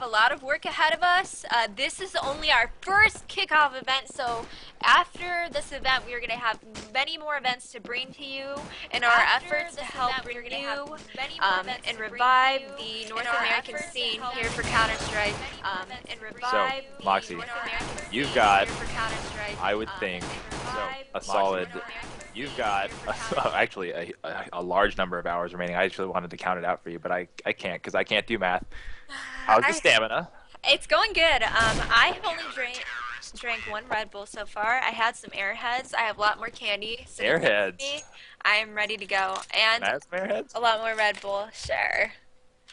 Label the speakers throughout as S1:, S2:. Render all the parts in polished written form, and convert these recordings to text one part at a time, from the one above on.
S1: a lot of work ahead of us. This is only our first kickoff event, so after this event, we are going to have many more events to bring to you in our efforts to help renew and revive the North American scene here for Counter-Strike.
S2: So, Moxie, you've got, I would think, a solid. You've got actually a large number of hours remaining. I actually wanted to count it out for you, but I can't because I can't do math. How's the stamina?
S1: It's going good. I have only drank one Red Bull so far. I had some Airheads. I have a lot more candy. So
S2: Airheads.
S1: I am ready to go. And
S2: Can I have some Airheads?
S1: a lot more Red Bull. Sure.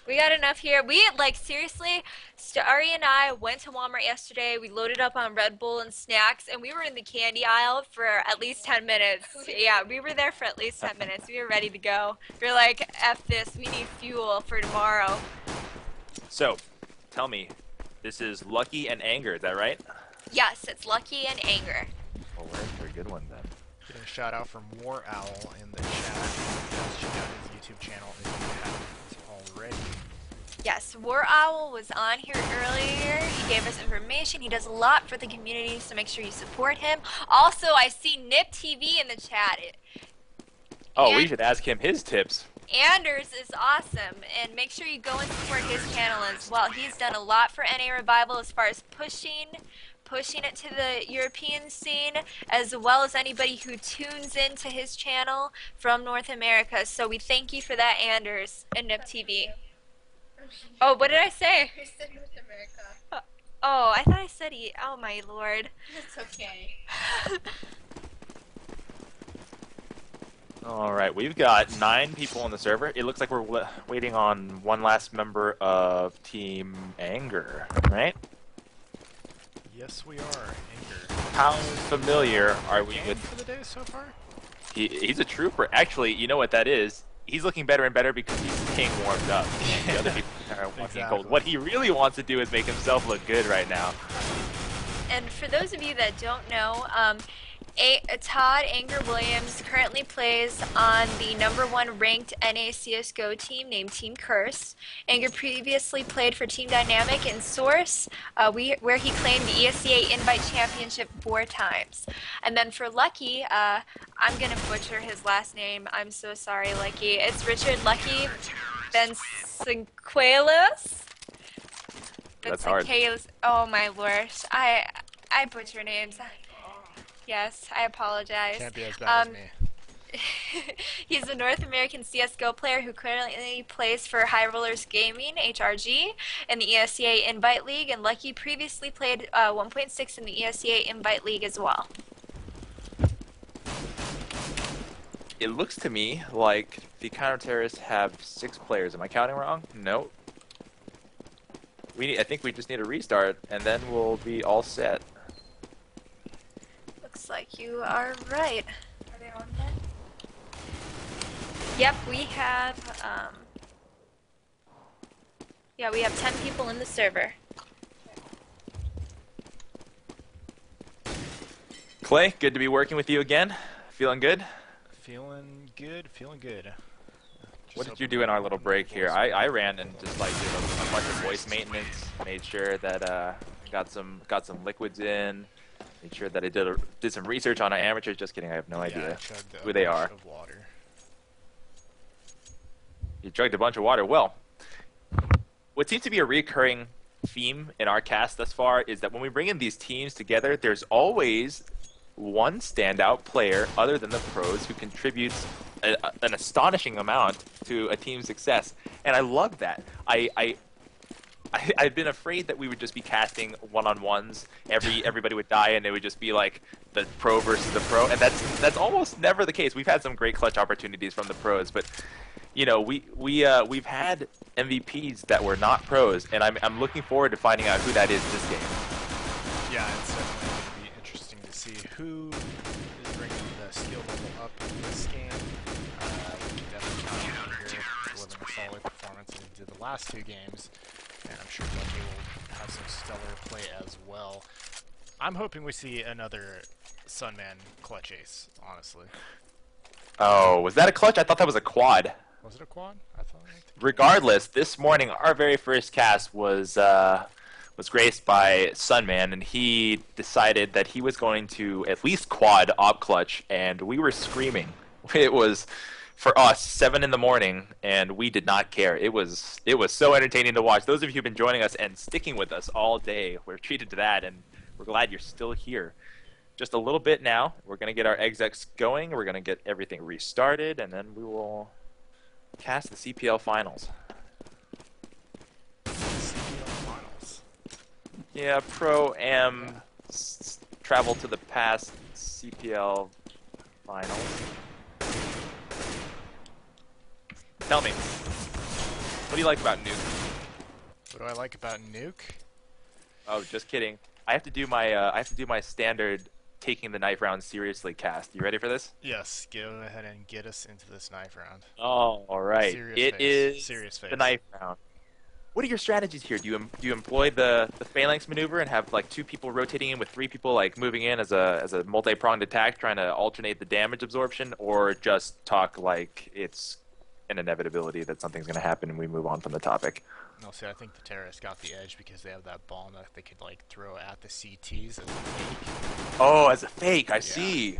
S1: We got enough here. We, like, seriously, Starry and I went to Walmart yesterday. We loaded up on Red Bull and snacks, and we were in the candy aisle for at least 10 minutes. Yeah, we were there for at least 10 minutes. We were ready to go. We were like, F this. We need fuel for tomorrow.
S2: So, tell me, this is Lucky and Anger, is that right?
S1: Yes, it's Lucky and Anger.
S2: Well, where's for a good one then?
S3: Get a shout out from War Owl in the chat. Just check out his YouTube channel if you haven't already.
S1: Yes, War Owl was on here earlier. He gave us information. He does a lot for the community, so make sure you support him. Also, I see Nip TV in the chat.
S2: Oh, we should ask him his tips.
S1: Anders is awesome, and make sure you go and support his channel as well. He's done a lot for NA Revival as far as pushing it to the European scene, as well as anybody who tunes into his channel from North America. So we thank you for that, Anders and Nip TV. Oh, what did I say?
S4: You said North America.
S1: Oh, I thought I said oh my lord.
S4: It's okay.
S2: Alright, we've got 9 people on the server. It looks like we're waiting on one last member of Team Anger, right?
S3: Yes, we are. Anger.
S2: How familiar are we with...
S3: for the day so far?
S2: He's a trooper. Actually, you know what that is? He's looking better and better because he's staying warmed up. The other people are walking cold. What he really wants to do is make himself look good right now.
S1: And for those of you that don't know, Todd Anger Williams currently plays on the #1 ranked NA CSGO team named Team Curse. Anger previously played for Team Dynamic and Source, where he claimed the ESEA Invite Championship 4 times. And then for Lucky, I'm going to butcher his last name. I'm so sorry, Lucky. It's Richard Lucky Bensinquelos.
S2: That's hard.
S1: Oh my lord. I butcher names. Yes, I apologize.
S3: Can't be as bad as me.
S1: He's a North American CSGO player who currently plays for High Rollers Gaming, HRG, in the ESEA Invite League, and Lucky previously played 1.6 in the ESEA Invite League as well.
S2: It looks to me like the counter-terrorists have 6 players. Am I counting wrong? No. I think we just need a restart, and then we'll be all set.
S1: Looks like you are right. Are they on yet? Yep, we have, yeah, we have 10 people in the server.
S2: Clay, good to be working with you again. Feeling good?
S3: Feeling good, feeling good.
S2: What did you do in our little break here? I ran and just like did a bunch of voice maintenance, made sure that got some liquids in, made sure that I did some research on our amateurs. Just kidding, I have no idea who they are.
S3: Of water.
S2: You chugged a bunch of water. Well, what seems to be a recurring theme in our cast thus far is that when we bring in these teams together, there's always one standout player other than the pros who contributes an astonishing amount to a team's success, and I love that. I've been afraid that we would just be casting one-on-ones. Everybody would die, and it would just be like the pro versus the pro, and that's almost never the case. We've had some great clutch opportunities from the pros, but you know we've had MVPs that were not pros, and I'm looking forward to finding out who that is this game.
S3: Yeah, it's definitely going to be interesting to see who is bringing the skill level up in this game. We can definitely count on here delivering a solid performance as he did the last 2 games, and I'm sure Lucky will have some stellar play as well. I'm hoping we see another Sunman clutch ace, honestly.
S2: Oh, was that a clutch? I thought that was a quad.
S3: Was it a quad? I thought.
S2: Regardless, this morning our very first cast was graced by Sunman, and he decided that he was going to at least quad op clutch, and we were screaming. It was, for us, 7 in the morning, and we did not care. It was so entertaining to watch. Those of you who've been joining us and sticking with us all day, we're treated to that, and we're glad you're still here. Just a little bit now. We're going to get our execs going. We're going to get everything restarted, and then we will cast the CPL finals.
S3: CPL finals.
S2: Yeah, Pro-Am travel to the past CPL finals. Tell me, what do you like about Nuke?
S3: What do I like about Nuke?
S2: Oh, just kidding. I have to do my standard taking the knife round seriously cast. You ready for this?
S3: Yes, go ahead and get us into this knife round.
S2: Oh, all right.
S3: Serious face.
S2: Is
S3: Serious face.
S2: the knife round. What are your strategies here? Do you employ the phalanx maneuver and have like 2 people rotating in with 3 people like moving in as a multi-pronged attack, trying to alternate the damage absorption, or just talk like it's an inevitability that something's going to happen and we move on from the topic?
S3: No, see, I think the terrorists got the edge because they have that bomb that they could like throw at the CTs as a fake.
S2: Oh, as a fake, I see.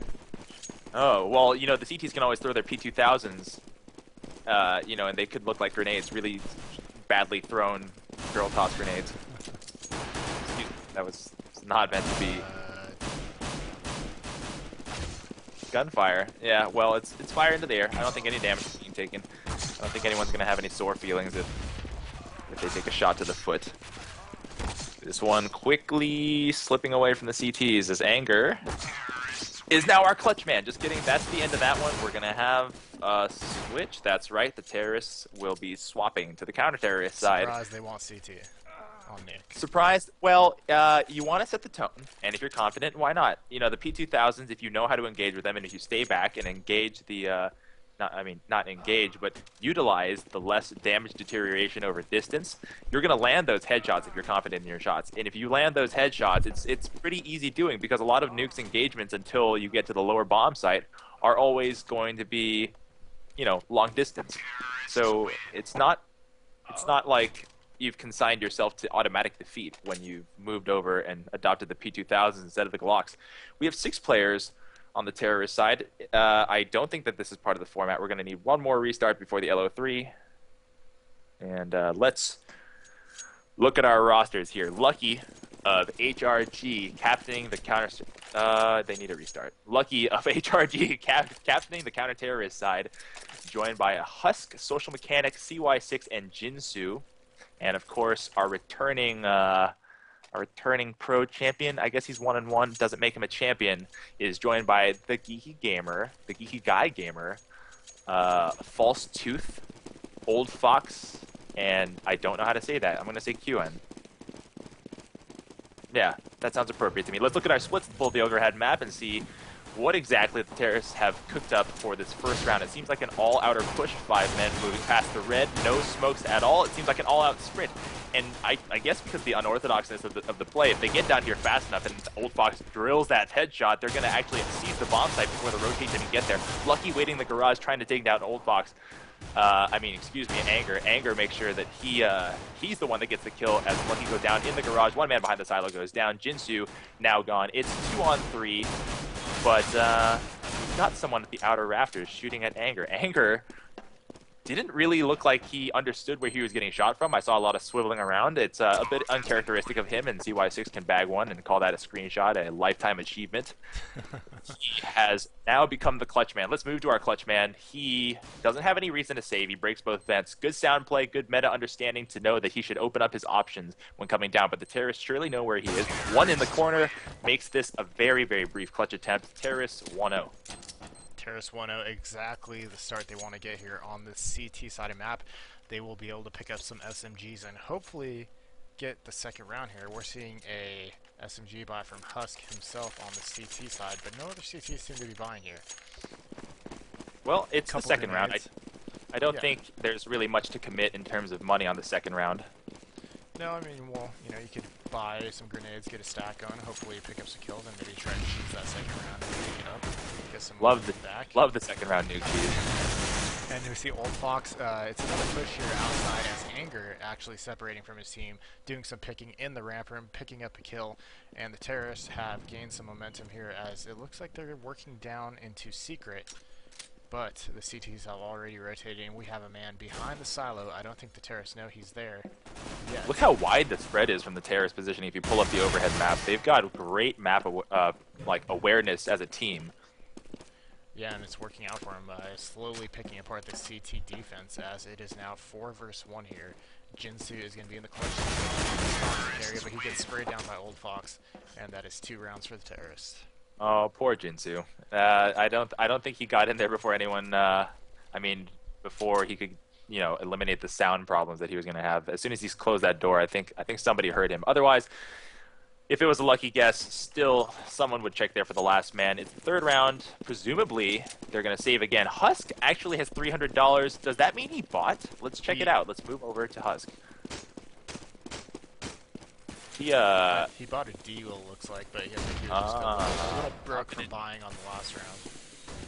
S2: Oh, well, you know, the CTs can always throw their P2000s, you know, and they could look like grenades, really badly thrown girl toss grenades. Excuse me, that was not meant to be. Gunfire. Yeah, well, it's fire into the air. I don't think any damage is being taken. I don't think anyone's going to have any sore feelings if they take a shot to the foot. This one quickly slipping away from the CTs as Anger is now our clutch man. Just kidding. That's the end of that one. We're going to have a switch. That's right. The terrorists will be swapping to the counter-terrorist side.
S3: Surprise, they want CT on Nuke.
S2: Surprised? Well, you want to set the tone, and if you're confident, why not? You know, the P2000s, if you know how to engage with them, and if you stay back and engage the, not engage, but utilize the less damage deterioration over distance, you're going to land those headshots if you're confident in your shots. And if you land those headshots, it's pretty easy doing, because a lot of Nuke's engagements until you get to the lower bomb site are always going to be, you know, long distance. So it's not like you've consigned yourself to automatic defeat when you've moved over and adopted the P2000s instead of the Glocks. We have 6 players on the terrorist side. I don't think that this is part of the format. We're going to need one more restart before the LO3. And let's look at our rosters here. Lucky of HRG captaining the counter... they need a restart. Lucky of HRG captaining the counter-terrorist side, joined by a Husk, Social Mechanic, CY6, and Jinsu. And of course, our returning pro champion, I guess he's 1-1, doesn't make him a champion, is joined by the Geeky Gamer, the Geeky Guy Gamer, False Tooth, Old Fox, and I don't know how to say that. I'm going to say QN. Yeah, that sounds appropriate to me. Let's look at our splits to pull the overhead map and see what exactly the terrorists have cooked up for this first round. It seems like an all-outer push, 5 men moving past the red, no smokes at all. It seems like an all-out sprint. And I guess because of the unorthodoxness of the play, if they get down here fast enough and Old Fox drills that headshot, they're going to actually seize the bomb site before the rotate even get there. Lucky waiting in the garage trying to take down Old Fox. Anger. Anger makes sure that he's the one that gets the kill as Lucky goes down in the garage. 1 man behind the silo goes down. Jinsu now gone. It's 2-on-3. But we've got someone at the outer rafters shooting at Anger. Anger didn't really look like he understood where he was getting shot from. I saw a lot of swiveling around. It's a bit uncharacteristic of him, and CY6 can bag one and call that a screenshot, a lifetime achievement. He has now become the clutch man. Let's move to our clutch man. He doesn't have any reason to save. He breaks both vents. Good sound play, good meta understanding to know that he should open up his options when coming down, but the terrorists surely know where he is. 1 in the corner makes this a very, very brief clutch attempt. Terrorists 1-0.
S3: Terrorists 1-0, exactly the start they want to get here on this CT side of map. They will be able to pick up some SMGs and hopefully get the second round here. We're seeing a SMG buy from Husk himself on the CT side, but no other CTs seem to be buying here.
S2: Well, it's the second round. I don't think
S3: Yeah.
S2: there's really much to commit in terms of money on the second round.
S3: No, I mean, well, you know, you could buy some grenades, get a stack going, hopefully pick up some kills, and maybe try and choose that second round and pick it up, get some
S2: Love
S3: money back.
S2: the second round nuke cheese.
S3: And we see Old Fox, it's another push here outside as Anger actually separating from his team, doing some picking in the ramp room, picking up a kill, and the Terrorists have gained some momentum here as it looks like they're working down into Secret, but the CTs have already rotated and we have a man behind the silo. I don't think the Terrorists know he's there yet.
S2: Look how wide the spread is from the Terrorist positioning if you pull up the overhead map. They've got great map like awareness as a team.
S3: Yeah, and it's working out for him, slowly picking apart the CT defense as it is now 4 versus 1 here. Jinsu is going to be in the clutch area, but he gets sprayed down by Old Fox, and that is 2 rounds for the Terrorists.
S2: Oh, poor Jinsu. I don't think he got in there before anyone. Before he could, eliminate the sound problems that he was going to have. As soon as he's closed that door, I think somebody heard him. Otherwise, if it was a lucky guess, still someone would check there for the last man. It's the 3rd round. Presumably, they're going to save again. Husk actually has $300. Does that mean he bought? Let's check it out. Let's move over to Husk. He
S3: bought a deal, looks like, but yeah, I think he was just a little broke from buying on the last round.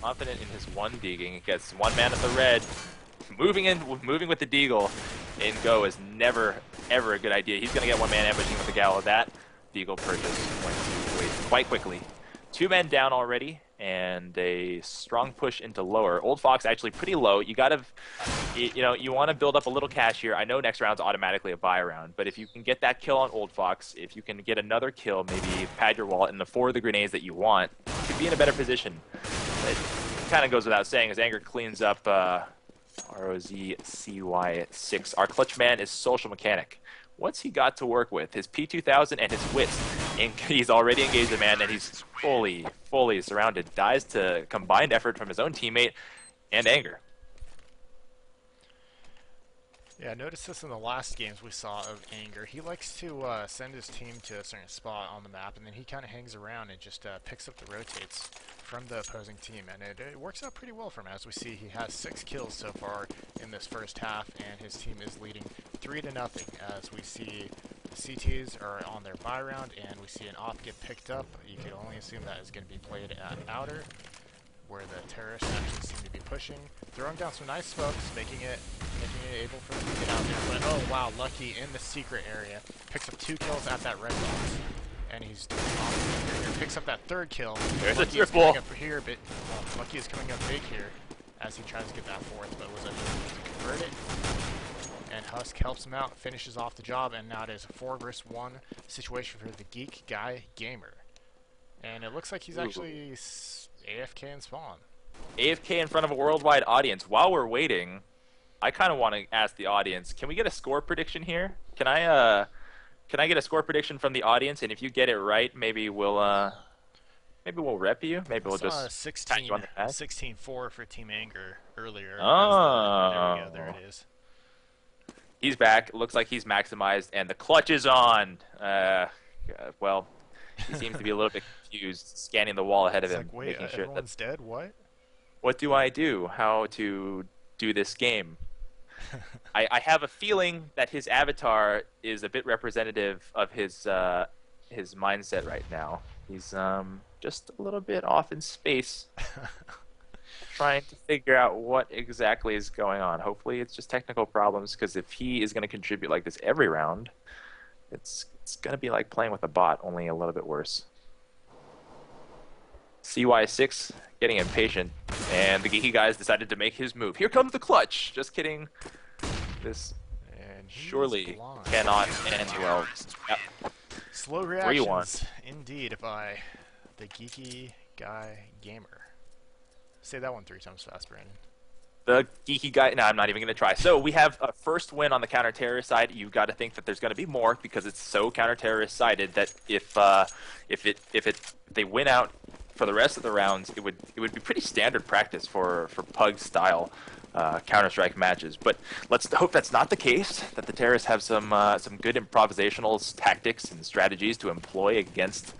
S2: Confident in his 1 deaging. He gets 1 man at the red. Moving with the deagle in go is never, ever a good idea. He's going to get 1 man ambushing with the Gallo. That deagle purchase went to waste quite quickly. 2 men down already, and a strong push into lower. Old Fox actually pretty low. You gotta, you want to build up a little cash here. I know next round's automatically a buy round, but if you can get that kill on Old Fox, if you can get another kill, maybe pad your wallet and afford the grenades that you want, you could be in a better position. It kind of goes without saying as Anger cleans up ROZCY6. Our clutch man is Social Mechanic. What's he got to work with? His P2000 and his Wits. And he's already engaged a man, and he's fully surrounded. Dies to combined effort from his own teammate and Anger.
S3: Yeah, notice this in the last games we saw of Anger. He likes to send his team to a certain spot on the map, and then he kind of hangs around and just picks up the rotates from the opposing team, and it works out pretty well for him. As we see, he has 6 kills so far in this first half, and his team is leading 3-0. As we see the CTs are on their buy round, and we see an op get picked up. You can only assume that is going to be played at outer, where the Terrorists actually seem to be pushing, throwing down some nice smokes, making it able for them to get out there. But oh wow, Lucky in the secret area picks up 2 kills at that red box, and he's doing awesome here. Picks up that 3rd kill.
S2: There's
S3: Lucky
S2: a triple.
S3: Is coming up here, but Lucky is coming up big here as he tries to get that 4th, but was unable to convert it. And Husk helps him out, finishes off the job, and now it is a 4 versus 1 situation for the Geek Guy Gamer. And it looks like he's actually AFK in spawn.
S2: AFK in front of a worldwide audience. While we're waiting, I kind of want to ask the audience, can we get a score prediction here? Can I get a score prediction from the audience? And if you get it right, maybe we'll rep you. Maybe we'll just
S3: 16-4 for Team Anger earlier.
S2: Oh.
S3: There we go. There it is.
S2: He's back. It looks like he's maximized, and the clutch is on. Well, he seems to be a little bit confused, scanning the wall ahead of him,
S3: Like, wait,
S2: making sure
S3: everyone's dead? What?
S2: What do I do? How to do this game? I have a feeling that his avatar is a bit representative of his mindset right now. He's just a little bit off in space, trying to figure out what exactly is going on. Hopefully it's just technical problems, because if he is going to contribute like this every round, it's going to be like playing with a bot, only a little bit worse. CY6 getting impatient, and the Geeky guys decided to make his move. Here comes the clutch! Just kidding. This surely cannot end well. Yep.
S3: Slow reactions, indeed, by the Geeky Guy Gamer. Say that one 3 times fast, Brandon.
S2: The Geeky Guy. No, I'm not even going to try. So we have a first win on the counter-terrorist side. You've got to think that there's going to be more, because it's so counter-terrorist sided that if they win out for the rest of the rounds, it would be pretty standard practice for Pug style Counter-Strike matches. But let's hope that's not the case, that the terrorists have some good improvisational tactics and strategies to employ against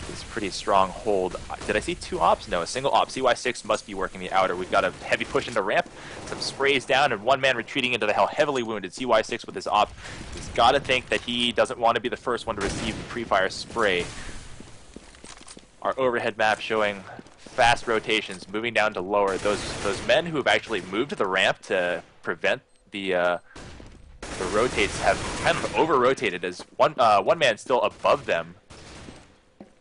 S2: this pretty strong hold. Did I see 2 ops? No, a single op. CY6 must be working the outer. We've got a heavy push into ramp, some sprays down, and 1 man retreating into the hell, heavily wounded. CY6 with his op. He's got to think that he doesn't want to be the first one to receive the pre-fire spray. Our overhead map showing fast rotations, moving down to lower. Those men who have actually moved to the ramp to prevent the rotates have kind of over-rotated as one man still above them,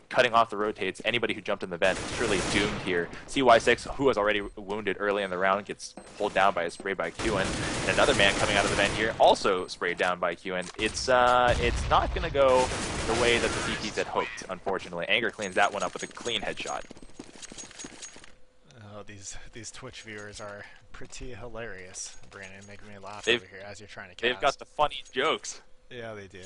S2: cutting off the rotates. Anybody who jumped in the vent is surely doomed here. CY6, who was already wounded early in the round, gets pulled down by a spray by QN. And another man coming out of the vent here, also sprayed down by QN. It's not going to go the way that the CTs had hoped, unfortunately. Anger cleans that one up with a clean headshot.
S3: Oh, these Twitch viewers are pretty hilarious, Brandon, making me laugh
S2: They've-
S3: over here as you're trying to cast.
S2: They've got the funny jokes.
S3: Yeah, they do.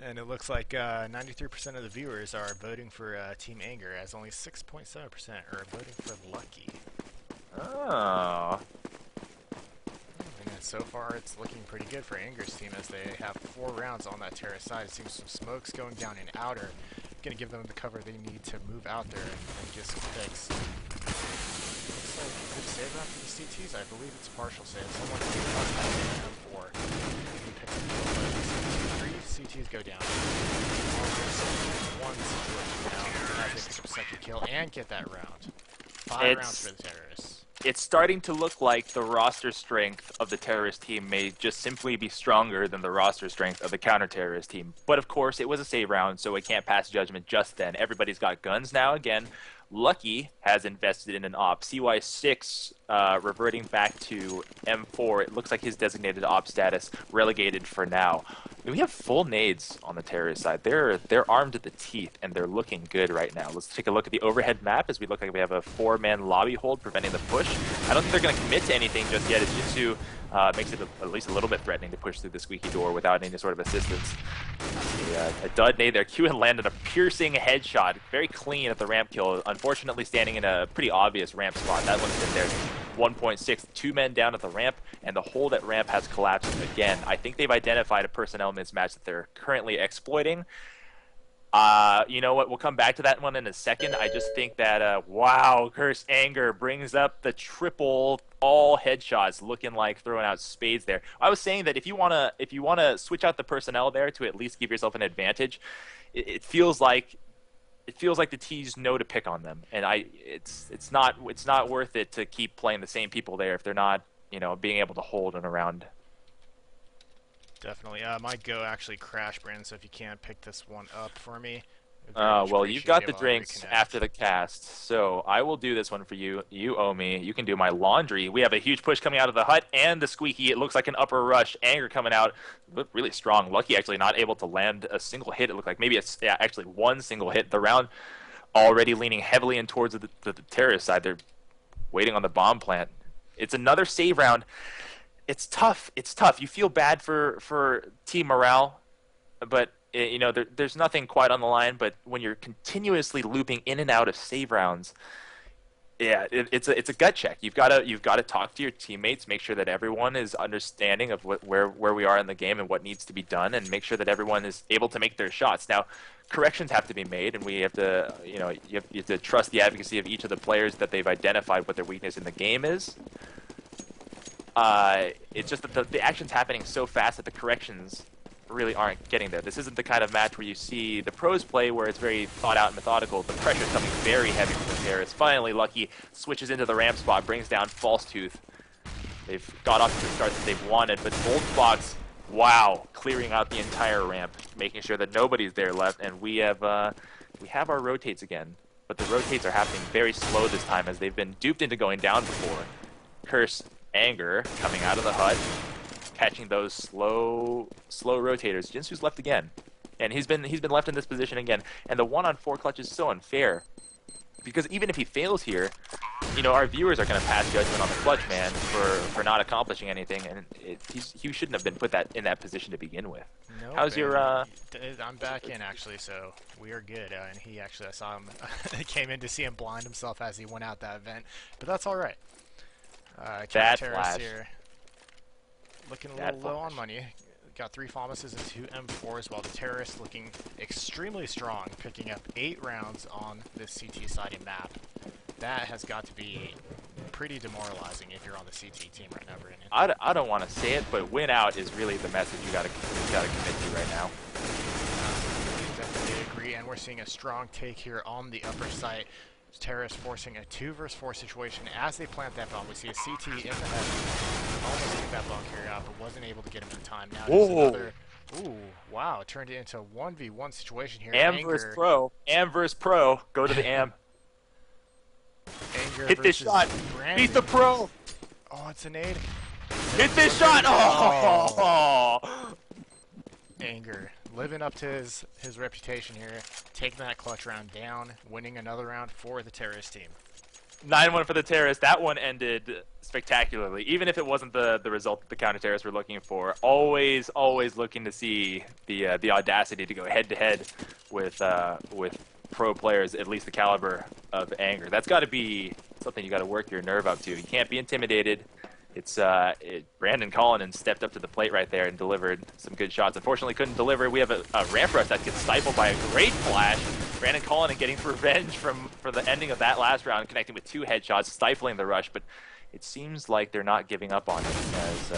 S3: And it looks like 93% of the viewers are voting for Team Anger, as only 6.7% are voting for Lucky.
S2: Oh.
S3: And so far, it's looking pretty good for Anger's team, as they have 4 rounds on that terrace side. It seems some smoke's going down in outer, going to give them the cover they need to move out there and get some picks. Looks like a good save round for the CTs. I believe it's partial save. Someone can cut that M4. He picks up the kill, but 3 CTs go down. One situation now, as they pick up second kill and get that round. 5 rounds for the terrorists.
S2: It's starting to look like the roster strength of the terrorist team may just simply be stronger than the roster strength of the counter-terrorist team. But of course, it was a save round, so it can't pass judgment just then. Everybody's got guns now again. Lucky has invested in an op. CY6 reverting back to M4. It looks like his designated op status relegated for now. We have full nades on the terrorist side. They're armed to the teeth, and they're looking good right now. Let's take a look at the overhead map as we look like we have a 4-man lobby hold preventing the push. I don't think they're going to commit to anything just yet. As Jinsu makes it at least a little bit threatening to push through the squeaky door without any sort of assistance. A dud nade there. QN landed a piercing headshot. Very clean at the ramp kill. Unfortunately, standing in a pretty obvious ramp spot. That one's been there. 1.6, 2 men down at the ramp, and the hold at ramp has collapsed again. I think they've identified a personnel mismatch that they're currently exploiting. You know what? We'll come back to that one in a second. I just think that, wow, Cursed Anger brings up the triple all headshots, looking like throwing out spades there. I was saying that if you wanna switch out the personnel there to at least give yourself an advantage, it feels like the T's know to pick on them, and it's not worth it to keep playing the same people there if they're not, being able to hold in a round.
S3: Definitely. My Go actually crashed, Brandon, so if you can pick this one up for me.
S2: Well, you've got the drinks after the cast, so I will do this one for you. You owe me. You can do my laundry. We have a huge push coming out of the hut and the squeaky. It looks like an upper rush. Anger coming out. Looked really strong. Lucky actually not able to land a single hit. It looked like maybe it's actually one single hit. The round already leaning heavily in towards the terrorist side. They're waiting on the bomb plant. It's another save round. It's tough. It's tough. You feel bad for team morale, but there's nothing quite on the line. But when you're continuously looping in and out of save rounds, yeah, it's a gut check. You've got to talk to your teammates, make sure that everyone is understanding of where we are in the game and what needs to be done, and make sure that everyone is able to make their shots. Now, corrections have to be made, and we have to, you have to trust the advocacy of each of the players that they've identified what their weakness in the game is. It's just that the action's happening so fast that the corrections really aren't getting there. This isn't the kind of match where you see the pros play where it's very thought out and methodical. The pressure's coming very heavy from the terrorists. Finally, Lucky switches into the ramp spot, brings down False Tooth. They've got off to the start that they've wanted, but Bold Fox, wow, clearing out the entire ramp, making sure that nobody's there left, and we have our rotates again. But the rotates are happening very slow this time, as they've been duped into going down before. Curse Anger coming out of the hut, catching those slow rotators. Jinsu's left again, and he's been left in this position again. And the 1-on-4 clutch is so unfair, because even if he fails here, our viewers are going to pass judgment on the clutch man for not accomplishing anything, and he shouldn't have been put in that position to begin with.
S3: No,
S2: How's your?
S3: I'm back in actually, so we are good. And he actually, I saw him. Came in to see him blind himself as he went out that vent, but that's all right.
S2: That
S3: Terrace
S2: flash.
S3: here. Looking a
S2: That
S3: little low on
S2: flash.
S3: money. Got 3 FAMASs and 2 M4s, while the terrorists looking extremely strong, picking up 8 rounds on this CT sided map. That has got to be pretty demoralizing if you're on the CT team right now, Brandon.
S2: I don't want to say it, but win out is really the message you gotta commit to right now.
S3: Definitely agree, and we're seeing a strong take here on the upper site. Terrace forcing a 2 versus 4 situation as they plant that bomb. We see a CT in the heaven. Almost took that bomb carrier out, but wasn't able to get him in time. Now there's another. Ooh, wow. It turned it into a 1v1 situation here.
S2: Am versus Pro. Am versus Pro. Go to the Am.
S3: Anger
S2: Hit this shot.
S3: Brandon.
S2: Beat the Pro.
S3: Oh, it's a nade.
S2: Hit this shot. Oh.
S3: Anger living up to his reputation here, taking that clutch round down, winning another round for the Terrorist team.
S2: 9-1 for the Terrorists. That one ended spectacularly. Even if it wasn't the result that the counter-terrorists were looking for, always looking to see the audacity to go head-to-head with pro players, at least the caliber of Anger. That's got to be something you got to work your nerve up to. You can't be intimidated. It's Brandon Collinen stepped up to the plate right there and delivered some good shots. Unfortunately, couldn't deliver. We have a ramp rush that gets stifled by a great flash. Brandon Collinen getting revenge for the ending of that last round, connecting with 2 headshots, stifling the rush. But it seems like they're not giving up on it as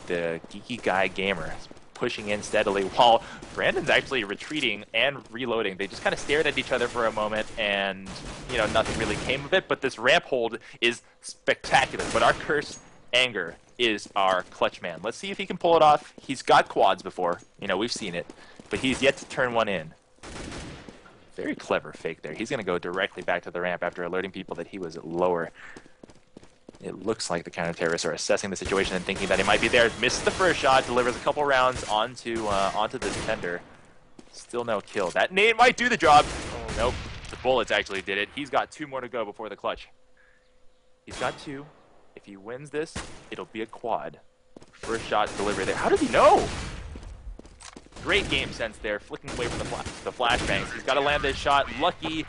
S2: the Geeky Guy Gamer is pushing in steadily while Brandon's actually retreating and reloading. They just kind of stared at each other for a moment and, you know, nothing really came of it. But this ramp hold is spectacular. But our Curse Anger is our clutch man. Let's see if he can pull it off. He's got quads before. You know, we've seen it. But he's yet to turn one in. Very clever fake there. He's going to go directly back to the ramp after alerting people that he was lower. It looks like the counter-terrorists are assessing the situation and thinking that he might be there. Misses the first shot, delivers a couple rounds onto the defender. Still no kill. That nade might do the job. Oh, nope. The bullets actually did it. He's got 2 more to go before the clutch. He's got 2. If he wins this, it'll be a quad. First shot delivery there. How did he know? Great game sense there, flicking away from the flashbangs. He's got to land this shot. Lucky.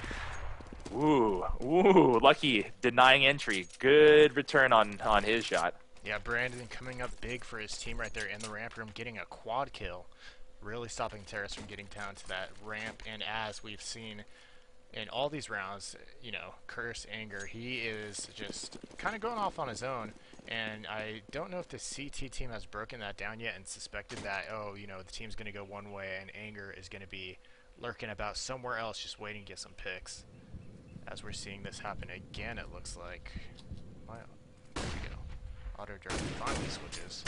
S2: Ooh, Lucky denying entry. Good return on his shot.
S3: Yeah, Brandon coming up big for his team right there in the ramp room, getting a quad kill. Really stopping Terrace from getting down to that ramp. And as we've seen in all these rounds, you know, Curse Anger, he is just kind of going off on his own. And I don't know if the CT team has broken that down yet and suspected that, oh, you know, the team's going to go one way and Anger is going to be lurking about somewhere else just waiting to get some picks. As we're seeing this happen again, it looks like. There we go. Auto drive finally switches.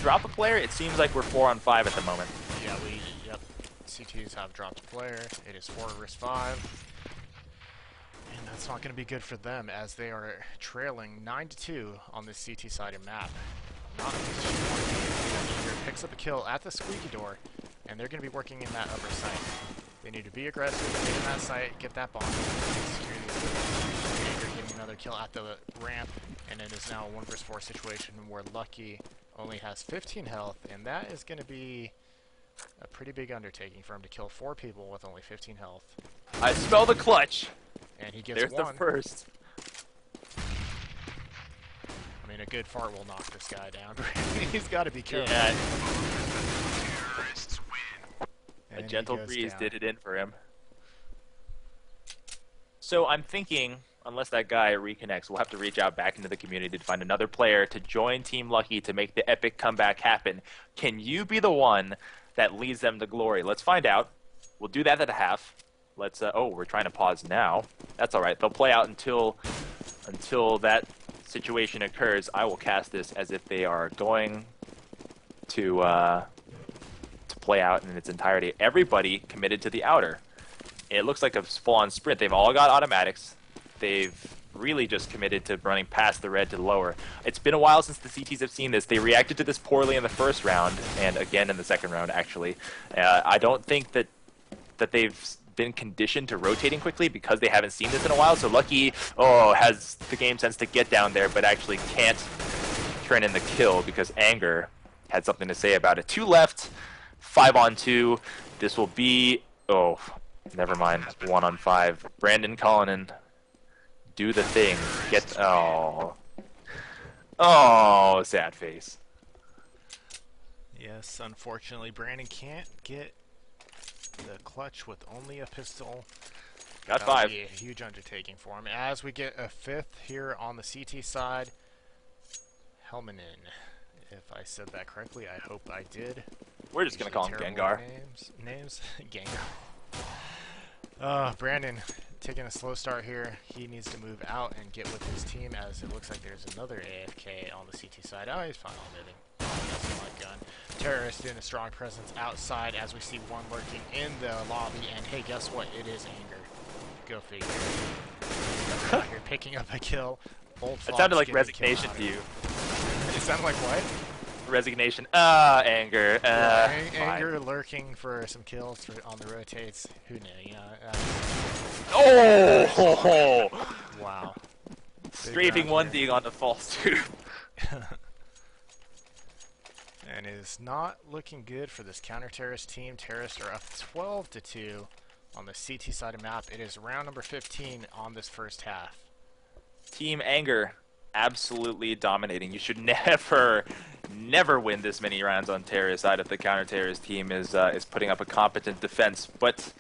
S2: Drop a player, it seems like we're 4 on 5 at the moment.
S3: Yeah, yep. CTs have dropped a player. It is 4 versus 5. And that's not going to be good for them as they are trailing 9-2 on this CT side of map. Not in a position to want to be. Anger picks up a kill at the squeaky door, and they're going to be working in that upper site. They need to be aggressive, get in that site, get that bomb, secure these. Anger getting another kill at the ramp, and it is now a 1 versus 4 situation where Lucky only has 15 health, and that is going to be a pretty big undertaking for him to kill 4 people with only 15 health.
S2: I smell the clutch.
S3: And he gets
S2: There's
S3: 1.
S2: the first.
S3: I mean, a good fart will knock this guy down. He's got to be careful.
S2: Yeah. A
S3: And
S2: gentle
S3: he goes
S2: breeze
S3: down.
S2: did it in for him. So I'm thinking, unless that guy reconnects, we'll have to reach out back into the community to find another player to join Team Lucky to make the epic comeback happen. Can you be the one that leads them to glory? Let's find out. We'll do that at a half. Let's. Oh, we're trying to pause now. That's all right. They'll play out until that situation occurs. I will cast this as if they are going to play out in its entirety. Everybody committed to the outer. It looks like a full-on sprint. They've all got automatics. They've really just committed to running past the red to the lower. It's been a while since the CTs have seen this. They reacted to this poorly in the first round, and again in the second round, actually. I don't think that they've been conditioned to rotating quickly because they haven't seen this in a while. So Lucky, has the game sense to get down there, but actually can't turn in the kill because Anger had something to say about it. 2 left, 5 on 2. This will be, never mind, 1 on 5. Brandon Collinen, do the thing. Sad face.
S3: Yes, unfortunately, Brandon can't get the clutch with only a pistol.
S2: Got
S3: That
S2: 5.
S3: would be a huge undertaking for him. As we get a 5th here on the CT side, Helmanin. If I said that correctly, I hope I did.
S2: We're just going to call him
S3: Usually
S2: Gengar.
S3: terrible Names. Gengar. Brandon taking a slow start here. He needs to move out and get with his team as it looks like there's another AFK on the CT side. Oh, he's fine on moving. That's a light gun. Terrorist in a strong presence outside as we see one lurking in the lobby. And hey, guess what? It is Anger. Go figure. Out here picking up a kill. Bold
S2: It
S3: Fox
S2: sounded like
S3: getting a kill
S2: resignation
S3: out
S2: to
S3: of
S2: you.
S3: it. It sounded like what?
S2: Resignation. Anger.
S3: Anger lurking for some kills on the rotates. Who knew? You know.
S2: Oh!
S3: Wow.
S2: Strafing
S3: round
S2: one
S3: here.
S2: dig on the false two.
S3: And it is not looking good for this counter-terrorist team. Terrorists are up 12-2 on the CT side of map. It is round number 15 on this first half.
S2: Team Anger, absolutely dominating. You should never win this many rounds on terrorist side if the counter-terrorist team is putting up a competent defense. But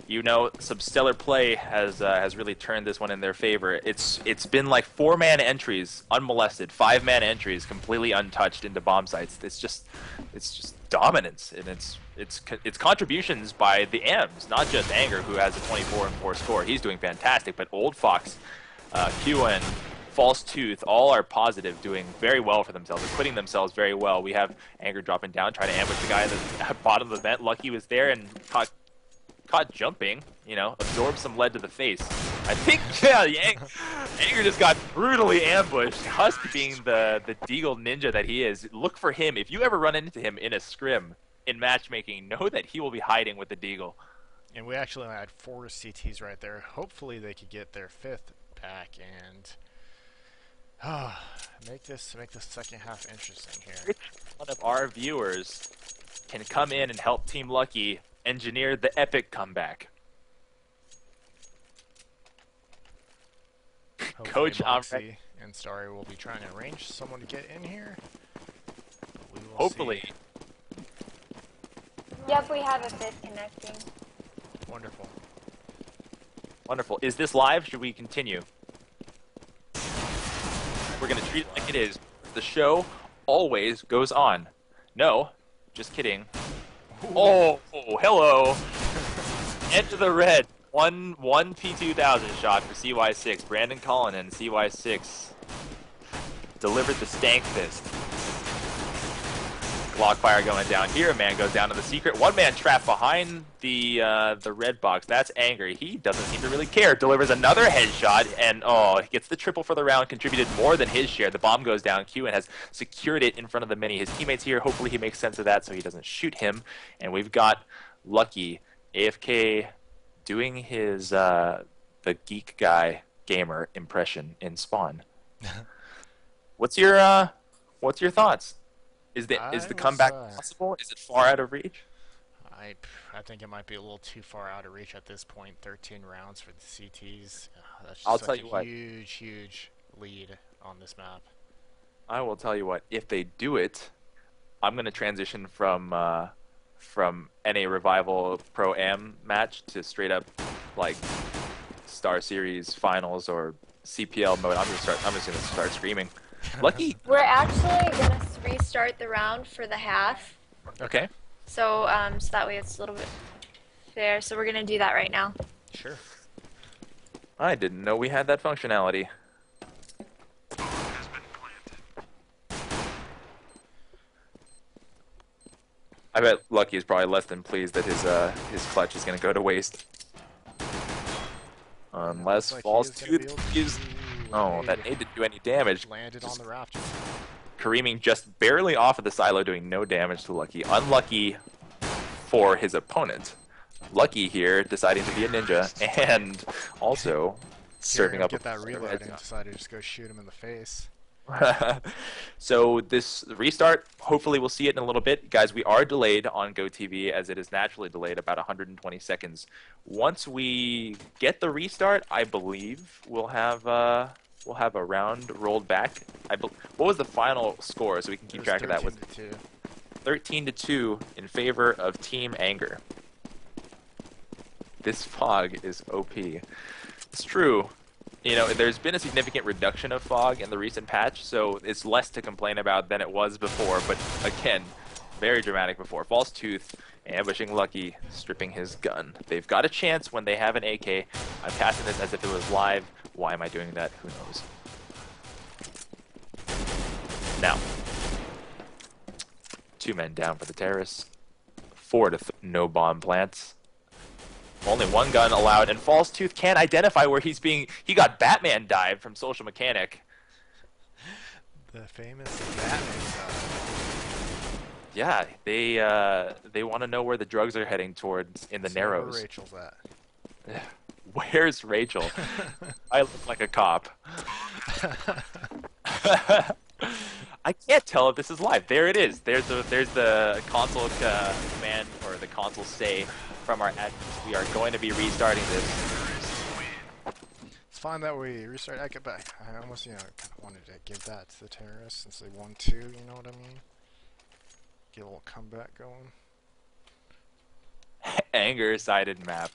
S2: you know, some stellar play has really turned this one in their favor. It's been like 4-man entries unmolested, 5-man entries completely untouched into bomb sites. It's just dominance, and it's contributions by the M's, not just Anger, who has a 24-4 score. He's doing fantastic, but Old Fox, QN, False Tooth, all are positive, doing very well for themselves, acquitting themselves very well. We have Anger dropping down, trying to ambush the guy at the bottom of the vent. Lucky was there and caught jumping, you know, absorbed some lead to the face. I think, yeah, Anger just got brutally ambushed. Husk being the Deagle ninja that he is, look for him. If you ever run into him in a scrim in matchmaking, know that he will be hiding with the Deagle.
S3: And we actually had 4 CTs right there. Hopefully they could get their 5th back and make this second half interesting here.
S2: Which one of our viewers can come in and help Team Lucky engineer the epic comeback?
S3: Hopefully
S2: Coach
S3: Moxie and Starry will be trying to arrange someone to get in here. We will
S2: Hopefully.
S3: see.
S1: Yep, we have a 5th connecting.
S3: Wonderful.
S2: Wonderful. Is this live? Should we continue? We're going to treat it like it is. The show always goes on. No, just kidding. Oh, hello. Into the red. One P2000 shot for CY6. Brandon Collin and CY6 delivered the stank fist. Blockfire going down here. A man goes down to the secret. One man trapped behind the red box. That's Angry. He doesn't seem to really care. Delivers another headshot, and he gets the triple for the round. Contributed more than his share. The bomb goes down. QN has secured it in front of the mini. His teammates here. Hopefully he makes sense of that so he doesn't shoot him. And we've got Lucky AFK doing his the geek guy gamer impression in Spawn. What's your thoughts? Is the comeback possible? Is it far out of reach?
S3: I think it might be a little too far out of reach at this point. 13 rounds for the CTs. That's
S2: I'll
S3: just
S2: tell
S3: such
S2: you
S3: a
S2: what.
S3: huge lead on this map.
S2: I will tell you what. If they do it, I'm gonna transition from NA Revival Pro Am match to straight up like Star Series Finals or CPL mode. I'm just gonna start screaming. Lucky.
S1: We're actually gonna restart the round for the half,
S2: Okay.
S1: so so that way it's a little bit fair. So we're gonna do that right now.
S3: Sure.
S2: I didn't know we had that functionality. I bet Lucky is probably less than pleased that his clutch is gonna go to waste. Unless
S3: Looks like
S2: False
S3: he is gonna be
S2: Tooth
S3: able to
S2: is. Oh, that
S3: nade.
S2: didn't do any damage.
S3: Landed on the rafters.
S2: Careening just barely off of the silo, doing no damage to Lucky. Unlucky for his opponent. Lucky here, deciding to be a ninja, and also serving up
S3: Get that
S2: a
S3: reload and decided to just go shoot him in the face.
S2: So this restart, hopefully we'll see it in a little bit. Guys, we are delayed on GoTV as it is naturally delayed about 120 seconds. Once we get the restart, I believe we'll have a round rolled back. What was the final score so we can keep track of that? Was 13-2 in favor of Team Anger. This fog is OP. It's true. You know, there's been a significant reduction of fog in the recent patch, so it's less to complain about than it was before, but again, very dramatic before. False Tooth Ambushing Lucky, stripping his gun. They've got a chance when they have an AK. I'm casting this as if it was live. Why am I doing that? Who knows? Now, 2 men down for the terrorists. 4 to no bomb plants. Only 1 gun allowed, and False Tooth can't identify where he's being. He got Batman dived from Social Mechanic.
S3: The famous Batman side.
S2: Yeah, they want to know where the drugs are heading towards in the Narrows.
S3: Where Rachel's at.
S2: Where's Rachel? I look like a cop. I can't tell if this is live. There it is. There's the console command or the console say from our admins. We are going to be restarting this.
S3: It's fine that we restart. I almost, kind of wanted to give that to the terrorists since they won 2. You know what I mean? Get a little comeback going.
S2: Anger-sided map.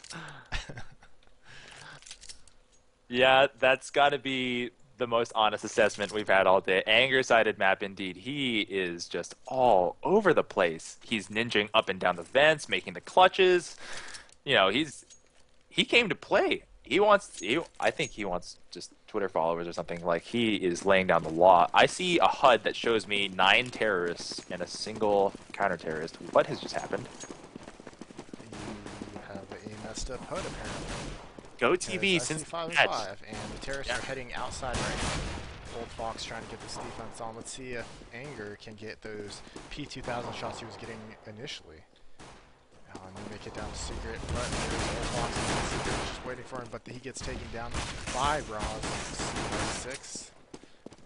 S2: Yeah, that's got to be the most honest assessment we've had all day. Anger-sided map indeed. He is just all over the place. He's ninjing up and down the vents, making the clutches. You know, he came to play. I think he wants just Twitter followers or something. Like, he is laying down the law. I see a HUD that shows me 9 terrorists and a single counter-terrorist. What has just happened?
S3: You have a messed up HUD apparently.
S2: GoTV since
S3: 5 and 5, and the terrorists are heading outside right now. Old Fox trying to get this defense on. Let's see if Anger can get those P2000 shots he was getting initially. And they make it down to Secret, but there's Old Fox and Secret just waiting for him, but he gets taken down by Roz 6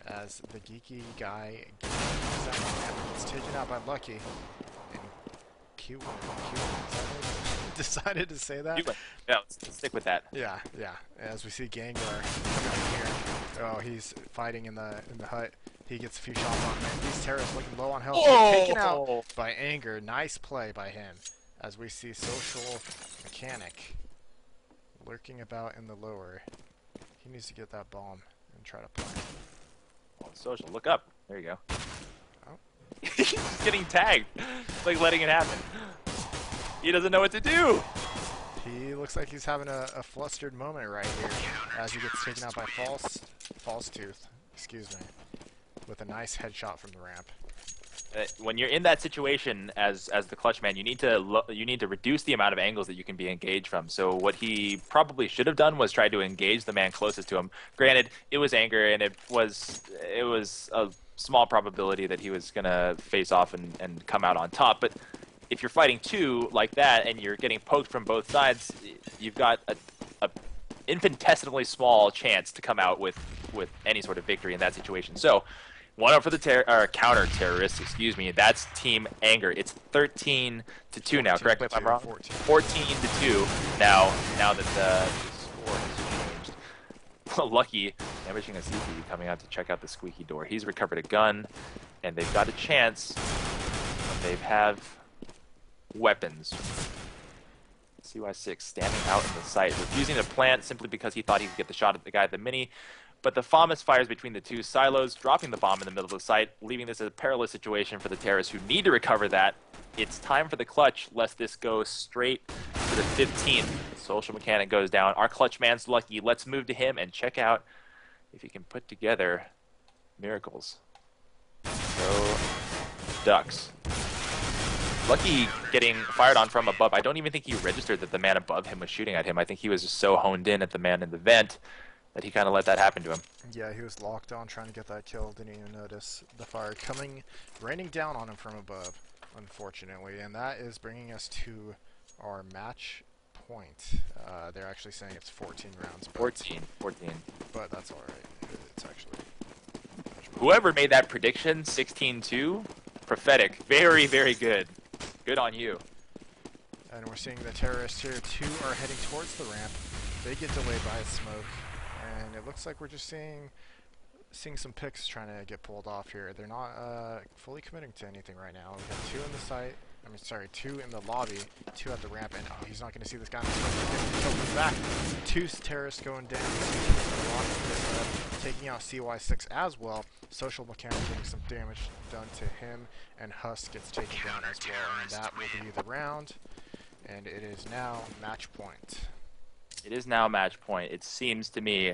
S3: as the geeky guy gets taken out by Lucky. And Q decided to say that.
S2: Yeah, let's stick with that.
S3: Yeah. As we see Gengar coming in here. Oh, he's fighting in the hut. He gets a few shots on him. These terrorists looking low on health. Taken out by Anger. Nice play by him. As we see Social Mechanic lurking about in the lower. He needs to get that bomb and try to plant.
S2: Oh, Social, look up. There you go.
S3: Oh.
S2: He's getting tagged. It's like letting it happen. He doesn't know what to do.
S3: He looks like he's having a flustered moment right here as he gets taken out by False Tooth, excuse me, with a nice headshot from the ramp.
S2: When you're in that situation as the clutch man, you need to reduce the amount of angles that you can be engaged from. So what he probably should have done was try to engage the man closest to him. Granted, it was Anger, and it was a small probability that he was gonna face off and come out on top. But if you're fighting 2 like that and you're getting poked from both sides, you've got a infinitesimally small chance to come out with any sort of victory in that situation. So 1 up for the counter-terrorists, excuse me. That's Team Anger. It's 13 to 2 now. Correct me if I'm wrong. 14 to 2 now that the score has changed. Lucky ambushing a CP coming out to check out the squeaky door. He's recovered a gun, and they've got a chance. They have weapons. CY6 standing out in the site, refusing to plant simply because he thought he could get the shot at the guy at the mini. But the FAMAS fires between the 2 silos, dropping the bomb in the middle of the site, leaving this as a perilous situation for the terrorists who need to recover that. It's time for the clutch, lest this go straight to the 15th. Social Mechanic goes down. Our clutch man's Lucky. Let's move to him and check out if he can put together miracles. Go Ducks. Lucky getting fired on from above. I don't even think he registered that the man above him was shooting at him. I think he was just so honed in at the man in the vent that he kind of let that happen to him.
S3: Yeah, he was locked on trying to get that kill. Didn't even notice the fire raining down on him from above, unfortunately. And that is bringing us to our match point. They're actually saying it's 14 rounds.
S2: 14.
S3: But that's all right. It's actually...
S2: Whoever made that prediction, 16-2, prophetic. Very, very good. Good on you.
S3: And we're seeing the terrorists here. 2 are heading towards the ramp. They get delayed by a smoke. And it looks like we're just seeing some picks trying to get pulled off here. They're not fully committing to anything right now. We got 2 in the site, I mean, sorry, 2 in the lobby, 2 at the ramp, and oh, he's not going to see this guy. He's back. 2 terrorists going down. Taking out CY6 as well. Social Mechanic getting some damage done to him, and Husk gets taken down as well. And that will be the round. And it is now match point.
S2: It is now match point. It seems to me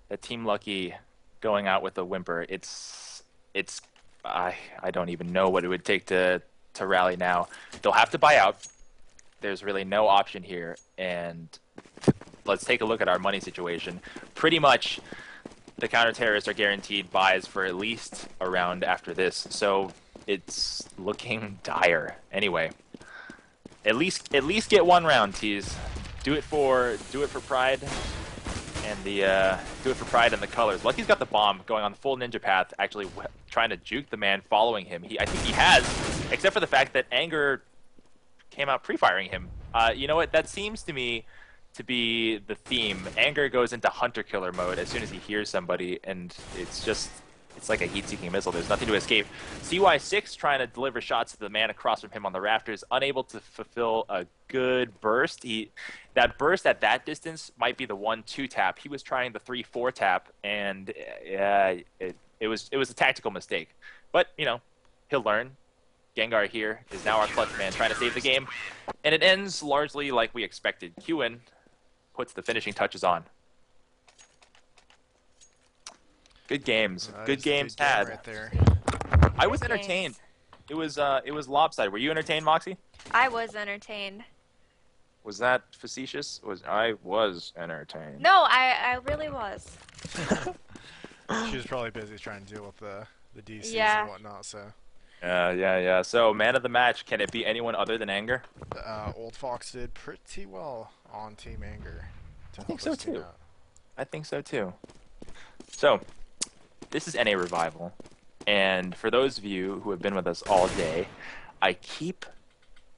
S2: that Team Lucky going out with a whimper. I don't even know what it would take to rally now. They'll have to buy out. There's really no option here, and let's take a look at our money situation. Pretty much, the counter-terrorists are guaranteed buys for at least a round after this, so it's looking dire. Anyway, at least get one round, tease. Do it for pride. And do it for pride and the colors. Lucky's got the bomb going on the full ninja path, actually trying to juke the man following him. I think he has, except for the fact that Anger came out pre-firing him. You know what? That seems to me to be the theme. Anger goes into hunter-killer mode as soon as he hears somebody, and it's like a heat-seeking missile. There's nothing to escape. CY6 trying to deliver shots to the man across from him on the rafters, unable to fulfill a good burst. That burst at that distance might be the 1-2 tap. He was trying the 3-4 tap, and it was a tactical mistake. But, you know, he'll learn. Gengar here is now our clutch man trying to save the game. And it ends largely like we expected. Qin puts the finishing touches on. Good games. Good games had.
S3: Right there.
S2: I was
S1: Good
S2: entertained.
S1: games.
S2: It was lopsided. Were you entertained, Moxie?
S1: I was entertained.
S2: Was that facetious? I was entertained.
S1: No, I really was.
S3: She was probably busy trying to deal with the DCs
S1: Yeah.
S3: and whatnot, so.
S2: Yeah. So, man of the match, can it be anyone other than Anger?
S3: Old Fox did pretty well on Team Anger.
S2: I think so too. I think so too. So, this is NA Revival, and for those of you who have been with us all day, I keep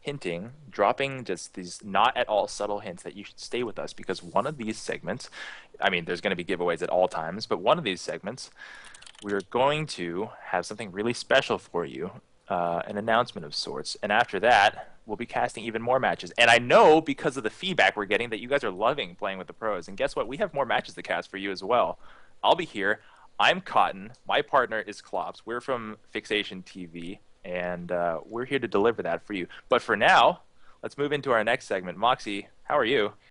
S2: hinting, dropping just these not at all subtle hints that you should stay with us, because one of these segments, I mean, there's going to be giveaways at all times, but one of these segments, we're going to have something really special for you, an announcement of sorts, and after that, we'll be casting even more matches. And I know, because of the feedback we're getting, that you guys are loving playing with the pros, and guess what? We have more matches to cast for you as well. I'll be here. I'm Cotton. My partner is Klops. We're from Fixation TV, and we're here to deliver that for you. But for now, let's move into our next segment. Moxie, how are you?